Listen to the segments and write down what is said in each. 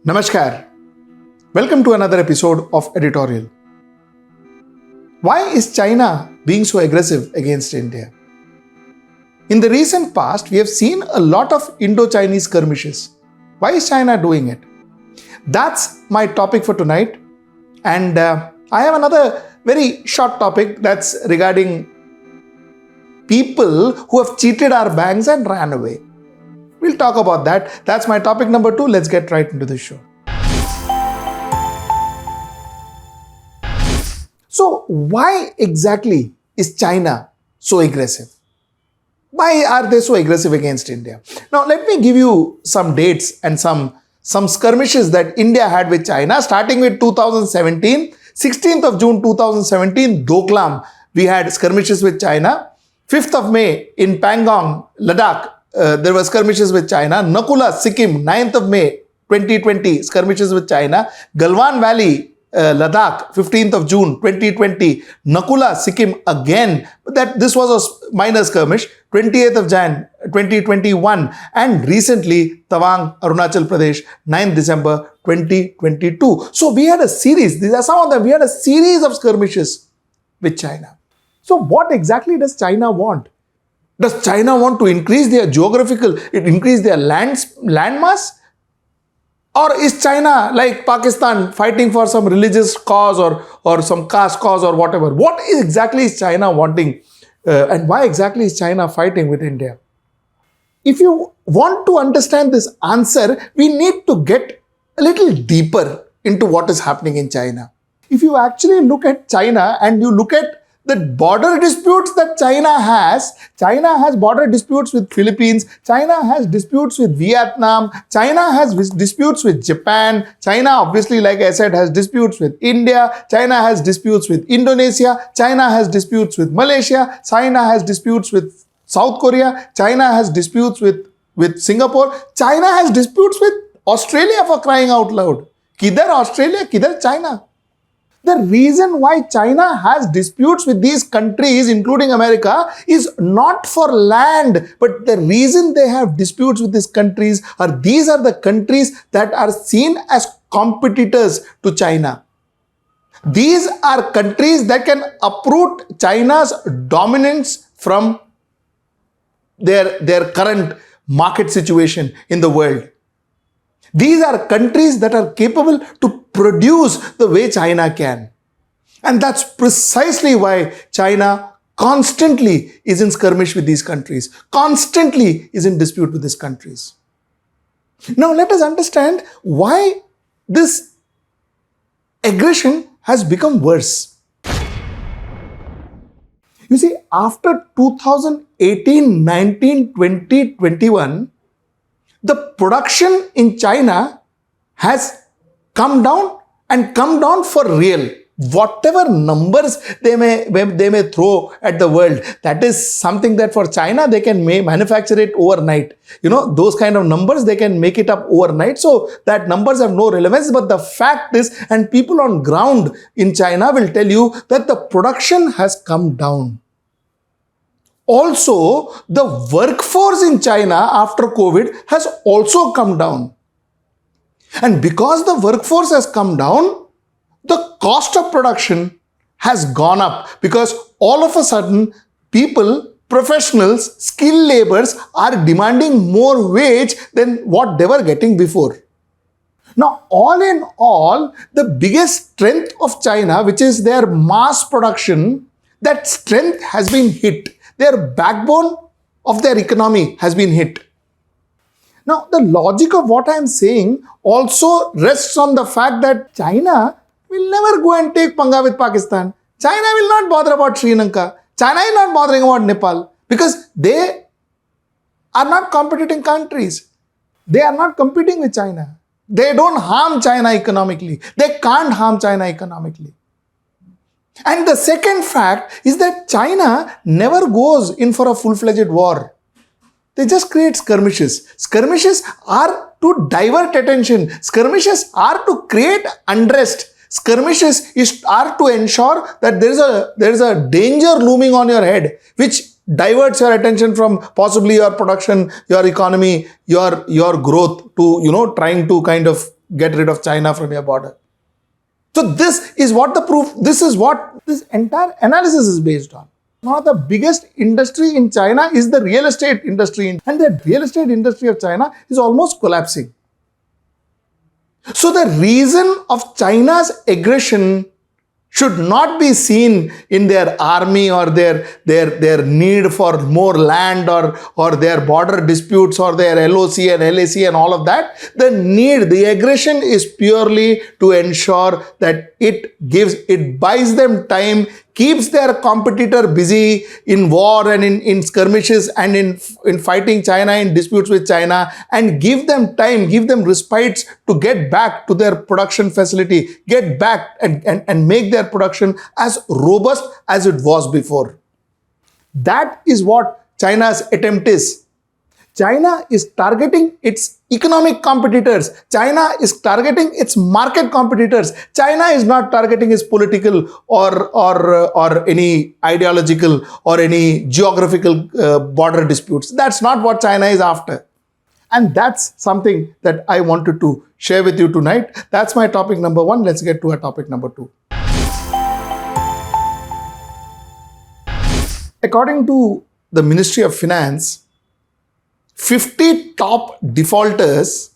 Namaskar. Welcome to another episode of Editorial. Why is China being so aggressive against India? In the recent past, we have seen a lot of Indo-Chinese skirmishes. Why is China doing it? That's my topic for tonight. And I have another very short topic that's regarding people who have cheated our banks and ran away. We'll talk about that. That's my topic number 2. Let's get right into the show. So, why exactly is China so aggressive? Why are they so aggressive against India? Now, let me give you some dates and some skirmishes that India had with China, starting with 2017. 16th of June 2017, Doklam, we had skirmishes with China. 5th of May in Pangong, Ladakh, there were skirmishes with China. Nakula, Sikkim, 9th of May 2020, skirmishes with China. Galwan Valley, Ladakh, 15th of June 2020. Nakula, Sikkim again. But this was a minor skirmish. 28th of Jan 2021. And recently, Tawang, Arunachal Pradesh, 9th December 2022. So we had a series. These are some of them. We had a series of skirmishes with China. So what exactly does China want? Does China want to increase their increase their landmass? Or is China, like Pakistan, fighting for some religious cause or some caste cause or whatever? What exactly is China wanting? And why exactly is China fighting with India? If you want to understand this answer, we need to get a little deeper into what is happening in China. If you actually look at China and you look at the border disputes that China has border disputes with Philippines, China has disputes with Vietnam, China has disputes with Japan, China obviously, like I said, has disputes with India, China has disputes with Indonesia, China has disputes with Malaysia, China has disputes with South Korea, China has disputes with Singapore, China has disputes with Australia, for crying out loud. Kidhar Australia, kidhar China. The reason why China has disputes with these countries, including America, is not for land, but the reason they have disputes with these countries are these are the countries that are seen as competitors to China. These are countries that can uproot China's dominance from their current market situation in the world. These are countries that are capable to produce the way China can. And that's precisely why China constantly is in skirmish with these countries, constantly is in dispute with these countries. Now let us understand why this aggression has become worse. You see, after 2018, 19, 20, 21, the production in China has come down and come down for real. Whatever numbers they may throw at the world, that is something that for China they can manufacture it overnight. You know, those kind of numbers, they can make it up overnight. So that numbers have no relevance. But the fact is, and people on ground in China will tell you that the production has come down. Also, the workforce in China after COVID has also come down. And because the workforce has come down, the cost of production has gone up because all of a sudden people, professionals, skilled laborers are demanding more wage than what they were getting before. Now, all in all, the biggest strength of China, which is their mass production, that strength has been hit. Their backbone of their economy has been hit. Now, the logic of what I am saying also rests on the fact that China will never go and take panga with Pakistan. China will not bother about Sri Lanka. China is not bothering about Nepal because they are not competing countries. They are not competing with China. They don't harm China economically. They can't harm China economically. And the second fact is that China never goes in for a full-fledged war. They just create skirmishes. Skirmishes are to divert attention. Skirmishes are to create unrest. Skirmishes are to ensure that there is a danger looming on your head, which diverts your attention from possibly your production, your economy, your growth to, trying to kind of get rid of China from your border. So this is what the proof, this is what this entire analysis is based on. One of the biggest industry in China is the real estate industry, and the real estate industry of China is almost collapsing. So the reason of China's aggression should not be seen in their army or their need for more land or their border disputes or their LOC and LAC and all of that. The aggression is purely to ensure that it buys them time, keeps their competitor busy in war and in skirmishes and in fighting China, in disputes with China, and give them time, give them respites to get back to their production facility, get back and make their production as robust as it was before. That is what China's attempt is. China is targeting its economic competitors. China is targeting its market competitors. China is not targeting its political or any ideological or any geographical border disputes. That's not what China is after. And that's something that I wanted to share with you tonight. That's my topic number 1. Let's get to our topic number 2. According to the Ministry of Finance, 50 top defaulters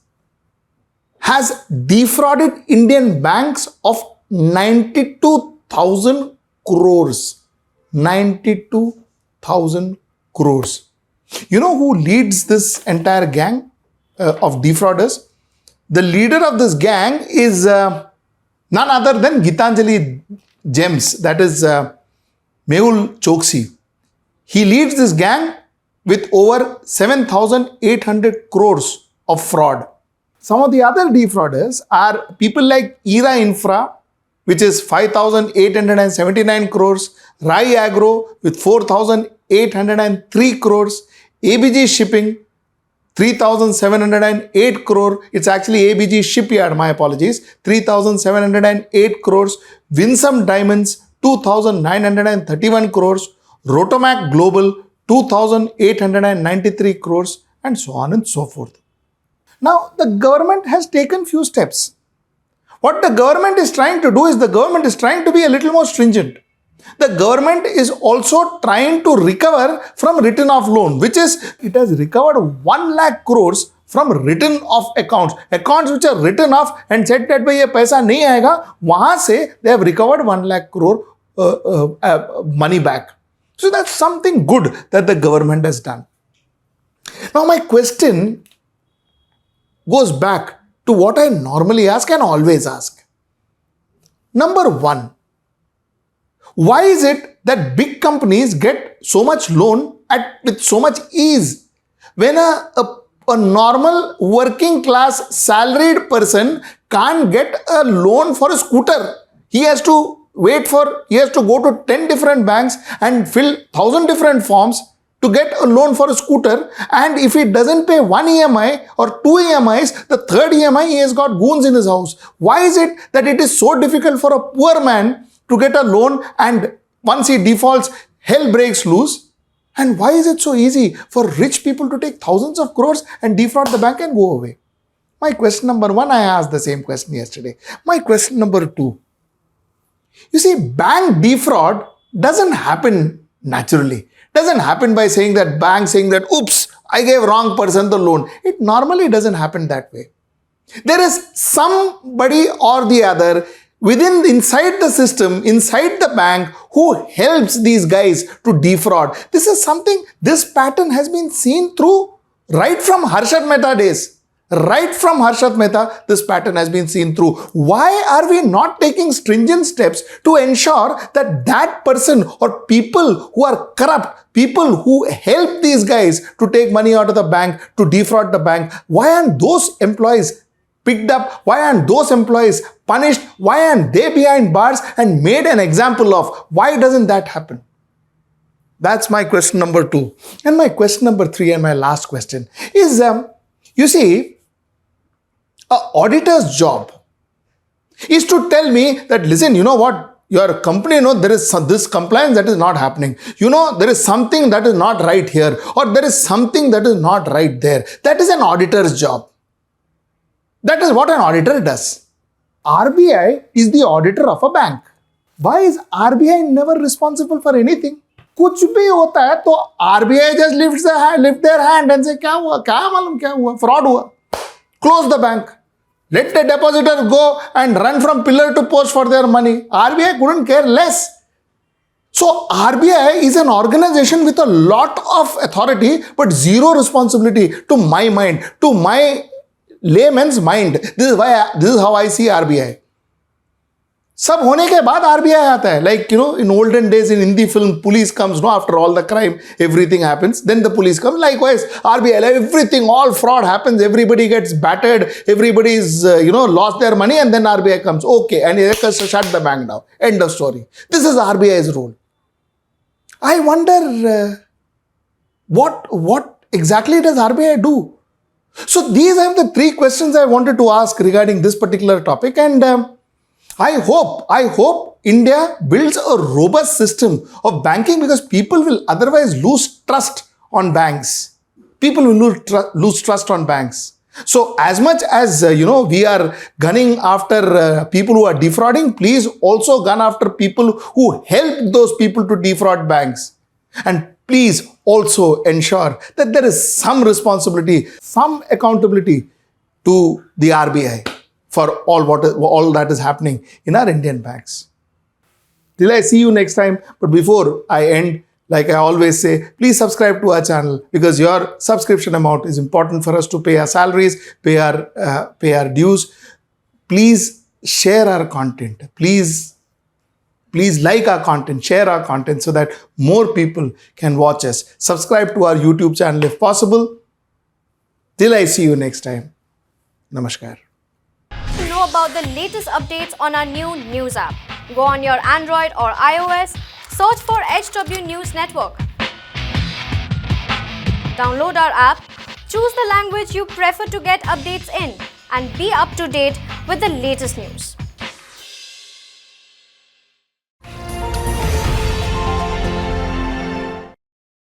has defrauded Indian banks of 92,000 crores. 92,000 crores. You know who leads this entire gang of defrauders? The leader of this gang is none other than Gitanjali Gems, that is Mehul Choksi. He leads this gang with over 7,800 crores of fraud. Some of the other defrauders are people like Era Infra, which is 5,879 crores, Rai Agro with 4,803 crores, ABG Shipping 3,708 crore. It's actually ABG Shipyard, my apologies. 3,708 crores. Winsome Diamonds 2,931 crores. Rotomac Global 2,893 crores, and so on and so forth. Now, the government has taken few steps. What the government is trying to do is the government is trying to be a little more stringent. The government is also trying to recover from written off loan, which is, it has recovered 1 lakh crores from written off accounts. Accounts which are written off and said that bhai ye paisa nahi aayega, wahan se they have recovered 1 lakh crore money back. So that's something good that the government has done. Now my question goes back to what I normally ask and always ask. Number 1, why is it that big companies get so much loan with so much ease when a normal working class salaried person can't get a loan for a scooter? He has to go to 10 different banks and fill 1,000 different forms to get a loan for a scooter, and if he doesn't pay 1 EMI or 2 EMIs, the third EMI he has got goons in his house. Why is it that it is so difficult for a poor man to get a loan, and once he defaults, hell breaks loose? And why is it so easy for rich people to take thousands of crores and defraud the bank and go away? My question number 1, I asked the same question yesterday. My question number 2, you see, bank defraud doesn't happen naturally. Doesn't happen by saying that oops, I gave wrong person the loan. It normally doesn't happen that way. There is somebody or the other inside the system, inside the bank, who helps these guys to defraud. This pattern has been seen through right from Harshad Mehta days. Right from Harshad Mehta, this pattern has been seen through. Why are we not taking stringent steps to ensure that person or people who are corrupt, people who help these guys to take money out of the bank, to defraud the bank, why aren't those employees picked up? Why aren't those employees punished? Why aren't they behind bars and made an example of? Why doesn't that happen? That's my question number 2. And my question number 3 and my last question is, you see, an auditor's job is to tell me that, listen, you know what, your company, there is this compliance that is not happening. There is something that is not right here, or there is something that is not right there. That is an auditor's job. That is what an auditor does. RBI is the auditor of a bank. Why is RBI never responsible for anything? कुछ भी होता है तो RBI just lift their hand and say क्या हुआ, क्या मालूम क्या हुआ, fraud हुआ. Close the bank. Let the depositor go and run from pillar to post for their money. RBI couldn't care less. So RBI is an organization with a lot of authority but zero responsibility to my mind, to my layman's mind. This is how I see RBI. सब होने के बाद RBI आता है. Like, in olden days in Hindi film, police comes, after all the crime, everything happens. Then the police comes. Likewise, RBI, everything, all fraud happens. Everybody gets battered. Everybody's, lost their money, and then RBI comes. Okay, and they shut the bank down. End of story. This is RBI's role. I wonder what exactly does RBI do? So these are the three questions I wanted to ask regarding this particular topic, and I hope India builds a robust system of banking, because people will otherwise lose trust on banks. People will lose trust on banks. So as much as, we are gunning after people who are defrauding, please also gun after people who help those people to defraud banks. And please also ensure that there is some responsibility, some accountability to the RBI for all that is happening in our Indian banks. Till I see you next time, but before I end, like I always say, please subscribe to our channel, because your subscription amount is important for us to pay our salaries, pay our dues. Please share our content. Please like our content, share our content, so that more people can watch us. Subscribe to our YouTube channel if possible. Till I see you next time. Namaskar. To know about the latest updates on our new news app, go on your Android or iOS, search for HW News Network. Download our app, choose the language you prefer to get updates in, and be up to date with the latest news.